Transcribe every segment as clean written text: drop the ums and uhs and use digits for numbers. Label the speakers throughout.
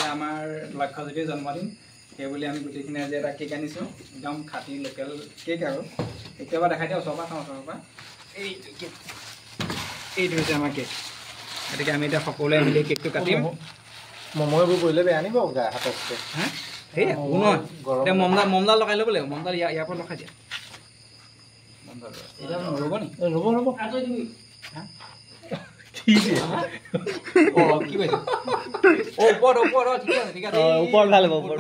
Speaker 1: আমাৰ লক্ষ্যজ্যোতিৰ জন্মদিন সেইবুলি আমি গোটেইখিনি আজি এটা কেক আনিছোঁ একদম খাটি লোকেল কেক আৰু কেতিয়াবা দেখাই দিয়া ওচৰৰ পৰা চাওঁ ওচৰৰ পৰা এইটো কেক এইটো হৈছে আমাৰ কেক গতিকে আমি এতিয়া সকলোৱে মিলি কেকটো কাটিম
Speaker 2: মমবোৰ কৰিলে বেয়া নিব গা হাততকে
Speaker 1: হা সেই নহয় এতিয়া মমডাল লগাই ল'ব লাগিব মমডাল ইয়াৰ পৰা লগাই দিয়া মমডাল এতিয়া ৰ'ব নি ৰ'ব আঁতৰি দিবি হা কি কৈছে ওপৰ ঠিক আছে ওপৰ ভাল হ'ব ওপৰ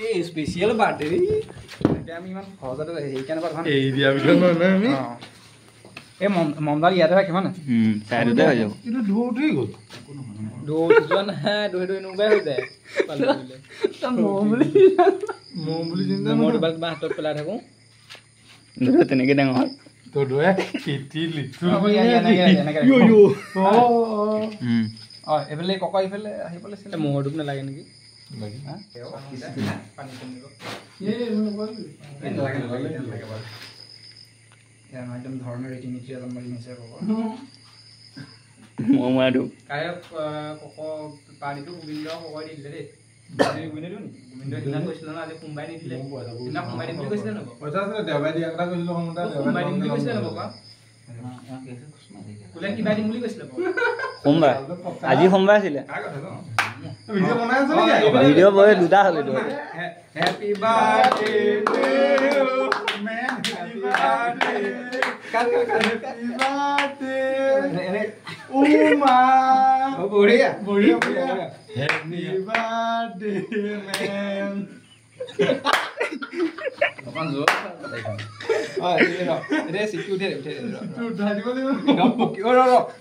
Speaker 1: এই স্পেচিয়েল বাৰ্থডে এতিয়া আমি ইমান সহজতে সেইকাৰণে ভাল
Speaker 2: এই দিয়া বিধৰ নহয় আমি
Speaker 1: এই মমডাল ইয়াতে হয় কিমান
Speaker 2: চাইডতে হৈ যাব কিন্তু ধুই গ'ল
Speaker 1: যোৱা নাই দৈ এনেকুৱাই হৈ যায় মম বুলি চিন্তা মই দুবাৰ কিবা হাতত পেলাই থাকোঁ তেনেকৈ ডাঙৰ হয়
Speaker 2: তো দয়ে পিটি লিটু
Speaker 1: এইফালে ককা এইফালে আহিব লাগিছিলে মহৰ দুখ নালাগে নেকি একদম ধৰণৰ ৰীতি নীতি জন্মদিন হৈছে পানীটো গোবিন্দ খবৰ দি দিলে দেই গোবিন্দই দিনা কৈছিলে ন আজি সোমবাৰে নিদিলে দিনা সোমবাৰে দিম বুলি কৈছিলে নব
Speaker 2: পইচা আছিলে দেওবাৰে দিয়া কথা কৈছিলো
Speaker 1: সোমবাৰে দিম বুলি কৈছিলে নব কোলে কিবা দিম বুলি কৈছিলে
Speaker 3: সোমবাৰ আজি সোমবাৰ আছিলে
Speaker 2: ভিডিঅ' বনাই আছে নেকি
Speaker 3: ভিডিঅ' বয় দুটা হ'ল এইটো
Speaker 1: happy birthday to you man happy birthday কাল হেপী বাৰ্থডে ও মা বঢ়িয়া হেপী বাৰ্থডে মেন অকণ জোৰ এতিয়া চিটটো উঠে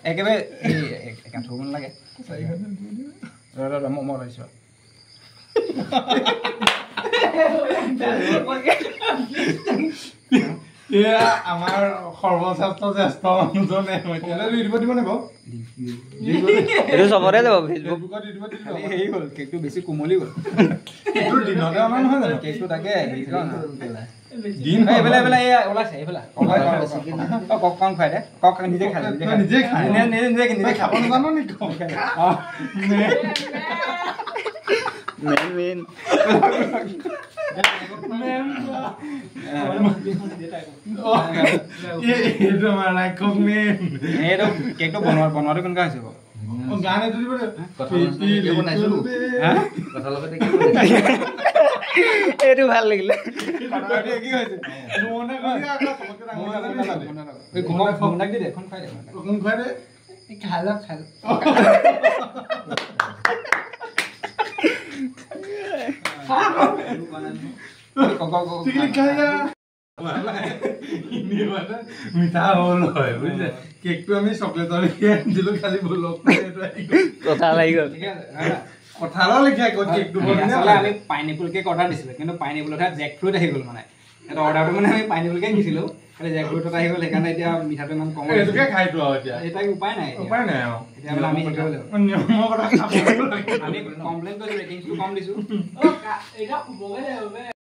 Speaker 1: একেবাৰে থ'ব নালাগে মই লৈছোঁ
Speaker 2: আমাৰ সৰ্বশ্ৰেষ্ঠ জ্যেষ্ঠ মানুহজনে দিব দিব নে বাৰু
Speaker 3: এইটো চবতে যাব ফেচবুক
Speaker 1: হেৰি হ'ল কেকটো বেছি কোমলি গ'ল
Speaker 2: দিনতে অনা নহয় জানো
Speaker 1: কেকটো তাকে
Speaker 2: দিন
Speaker 1: এইফালে ওলাইছে এইফালে কওক খুৱাই দে কওক নিজে খাই
Speaker 2: নিজে খাই
Speaker 1: নিজে
Speaker 2: খাব নাজানো নেকি
Speaker 3: মেইন
Speaker 1: কেকটো বনোৱাটো কেনেকুৱা হৈছে বাৰু
Speaker 3: এইটো ভাল লাগিলে
Speaker 2: মিঠা হল হয় বুজিছে কেকটো আমি চকলেটৰ দিলো খালি
Speaker 3: কথা লাগি গ'ল
Speaker 2: কঁঠালৰ লেখীয়া কেকটো
Speaker 1: আমি পাইনএপল কেক অৰ্ডাৰ দিছিলোঁ কিন্তু পাইনএপলত জেক ফ্ৰুট আহি গ'ল মানে এটা অৰ্ডাৰটো মানে আমি পাইনএপল কেক দিছিলোঁ খালি জেক ফ্ৰুটত আহি গ'ল সেইকাৰণে এতিয়া মিঠাটো ইমান কম
Speaker 2: এইটোকে খাইতো আৰু এতিয়া
Speaker 1: এটা উপায় নাই
Speaker 2: আৰু
Speaker 1: এতিয়া আমি
Speaker 2: নিয়মৰ কথা
Speaker 1: আমি কমপ্লেইন কৰিছোঁ ৰেটিংটো কম দিছোঁ